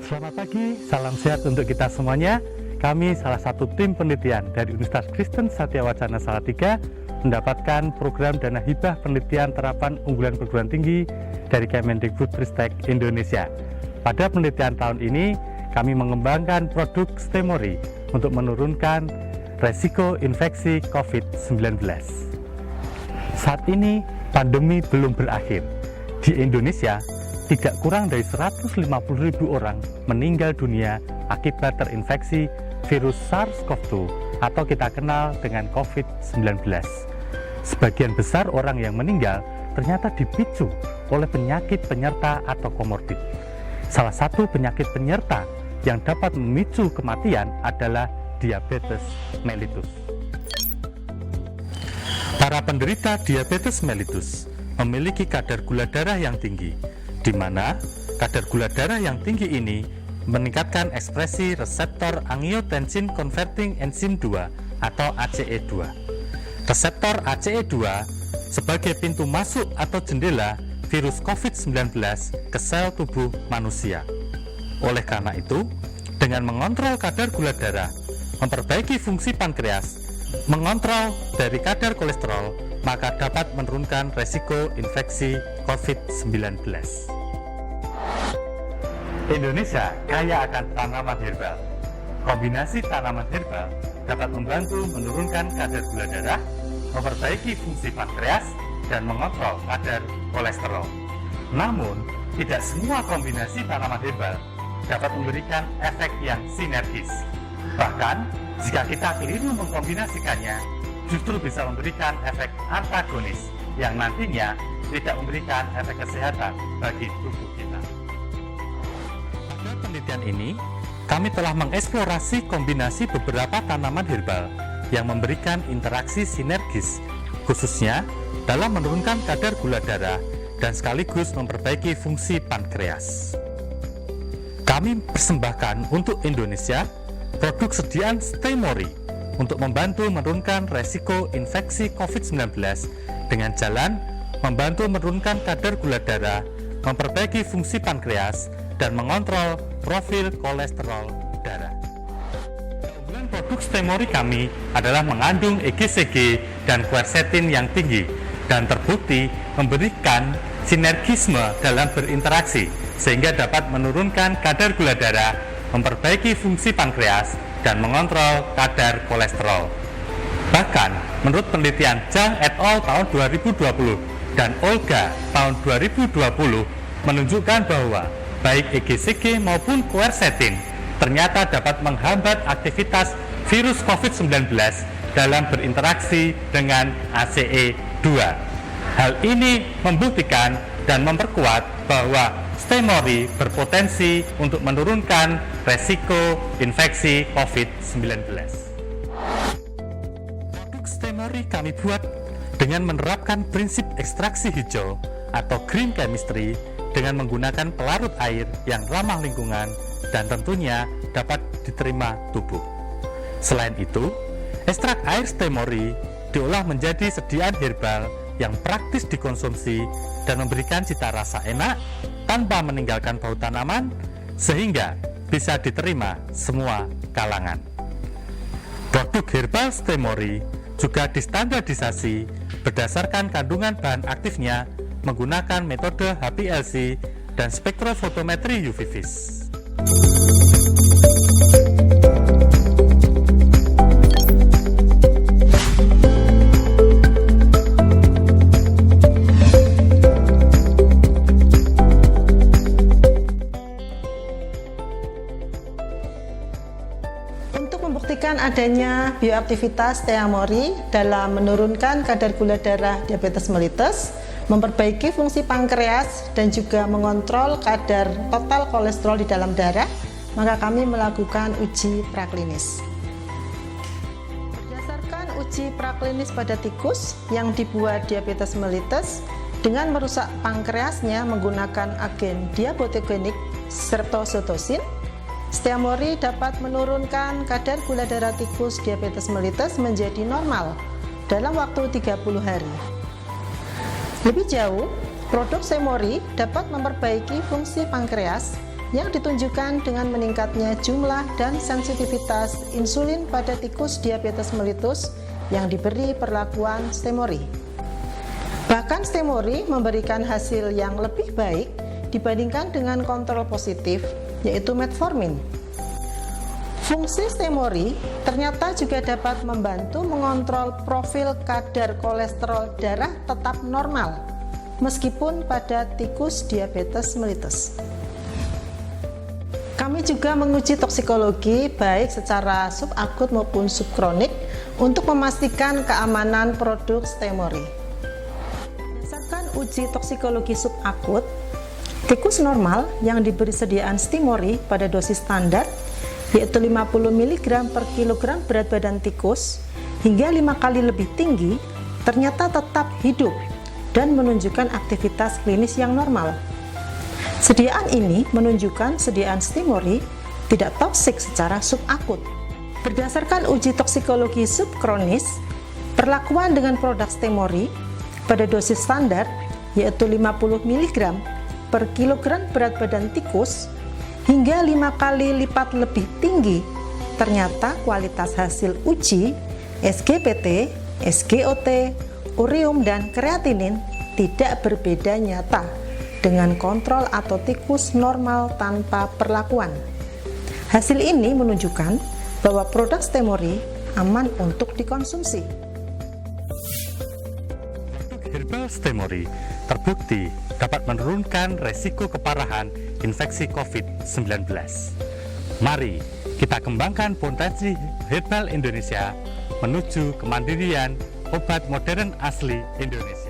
Selamat pagi, salam sehat untuk kita semuanya. Kami salah satu tim penelitian dari Universitas Kristen Satya Wacana Salatiga mendapatkan program dana hibah penelitian terapan unggulan perguruan tinggi dari Kemendikbudristek Indonesia. Pada penelitian tahun ini, kami mengembangkan produk Stemori untuk menurunkan resiko infeksi COVID-19. Saat ini, pandemi belum berakhir. Di Indonesia, tidak kurang dari 150.000 orang meninggal dunia akibat terinfeksi virus SARS-CoV-2 atau kita kenal dengan COVID-19. Sebagian besar orang yang meninggal ternyata dipicu oleh penyakit penyerta atau komorbid. Salah satu penyakit penyerta yang dapat memicu kematian adalah diabetes mellitus. Para penderita diabetes mellitus memiliki kadar gula darah yang tinggi, di mana kadar gula darah yang tinggi ini meningkatkan ekspresi reseptor angiotensin converting enzim 2 atau ACE2. Reseptor ACE2 sebagai pintu masuk atau jendela virus COVID-19 ke sel tubuh manusia. Oleh karena itu, dengan mengontrol kadar gula darah, memperbaiki fungsi pankreas, mengontrol dari kadar kolesterol, maka dapat menurunkan resiko infeksi COVID-19. Indonesia kaya akan tanaman herbal. Kombinasi tanaman herbal dapat membantu menurunkan kadar gula darah, memperbaiki fungsi pankreas, dan mengontrol kadar kolesterol. Namun, tidak semua kombinasi tanaman herbal dapat memberikan efek yang sinergis. Bahkan, jika kita keliru mengkombinasikannya, justru bisa memberikan efek antagonis yang nantinya tidak memberikan efek kesehatan bagi tubuh kita. Pada penelitian ini, kami telah mengeksplorasi kombinasi beberapa tanaman herbal yang memberikan interaksi sinergis, khususnya dalam menurunkan kadar gula darah dan sekaligus memperbaiki fungsi pankreas. Kami persembahkan untuk Indonesia produk sediaan Stemori untuk membantu menurunkan resiko infeksi COVID-19 dengan jalan membantu menurunkan kadar gula darah, memperbaiki fungsi pankreas, dan mengontrol profil kolesterol darah. Keunggulan produk Stemori kami adalah mengandung EGCG dan quercetin yang tinggi dan terbukti memberikan sinergisme dalam berinteraksi sehingga dapat menurunkan kadar gula darah, memperbaiki fungsi pankreas, dan mengontrol kadar kolesterol. Bahkan, menurut penelitian Zhang et al. Tahun 2020 dan Olga tahun 2020 menunjukkan bahwa baik EGCG maupun quercetin ternyata dapat menghambat aktivitas virus COVID-19 dalam berinteraksi dengan ACE2. Hal ini membuktikan dan memperkuat bahwa Stemori berpotensi untuk menurunkan resiko infeksi COVID-19. Produk Stemori kami buat dengan menerapkan prinsip ekstraksi hijau atau green chemistry dengan menggunakan pelarut air yang ramah lingkungan dan tentunya dapat diterima tubuh. Selain itu, ekstrak air Stemori diolah menjadi sediaan herbal yang praktis dikonsumsi dan memberikan cita rasa enak tanpa meninggalkan bau tanaman sehingga bisa diterima semua kalangan. Produk herbal Stemori juga distandarisasi berdasarkan kandungan bahan aktifnya menggunakan metode HPLC dan spektrofotometri UV vis. Membuktikan adanya bioaktivitas Stemori dalam menurunkan kadar gula darah diabetes mellitus, memperbaiki fungsi pankreas, dan juga mengontrol kadar total kolesterol di dalam darah, maka kami melakukan uji praklinis. Berdasarkan uji praklinis pada tikus yang dibuat diabetes mellitus dengan merusak pankreasnya menggunakan agen diabetogenik streptocytosin, Stemori dapat menurunkan kadar gula darah tikus diabetes mellitus menjadi normal dalam waktu 30 hari. Lebih jauh, produk Stemori dapat memperbaiki fungsi pankreas yang ditunjukkan dengan meningkatnya jumlah dan sensitivitas insulin pada tikus diabetes mellitus yang diberi perlakuan Stemori. Bahkan Stemori memberikan hasil yang lebih baik dibandingkan dengan kontrol positif, yaitu metformin. Fungsi Stemori ternyata juga dapat membantu mengontrol profil kadar kolesterol darah tetap normal, meskipun pada tikus diabetes mellitus. Kami juga menguji toksikologi baik secara subakut maupun subkronik untuk memastikan keamanan produk Stemori. Berdasarkan uji toksikologi subakut, tikus normal yang diberi sediaan Stemori pada dosis standar yaitu 50 mg per kilogram berat badan tikus hingga 5 kali lebih tinggi ternyata tetap hidup dan menunjukkan aktivitas klinis yang normal. Sediaan ini menunjukkan sediaan Stemori tidak toksik secara subakut. Berdasarkan uji toksikologi subkronis, perlakuan dengan produk Stemori pada dosis standar yaitu 50 mg per kilogram berat badan tikus hingga 5 kali lipat lebih tinggi, ternyata kualitas hasil uji SGPT, SGOT, ureum, dan kreatinin tidak berbeda nyata dengan kontrol atau tikus normal tanpa perlakuan. Hasil ini menunjukkan bahwa produk Stemori aman untuk dikonsumsi. Herbal Stemori terbukti dapat menurunkan resiko keparahan infeksi COVID-19. Mari kita kembangkan potensi herbal Indonesia menuju kemandirian obat modern asli Indonesia.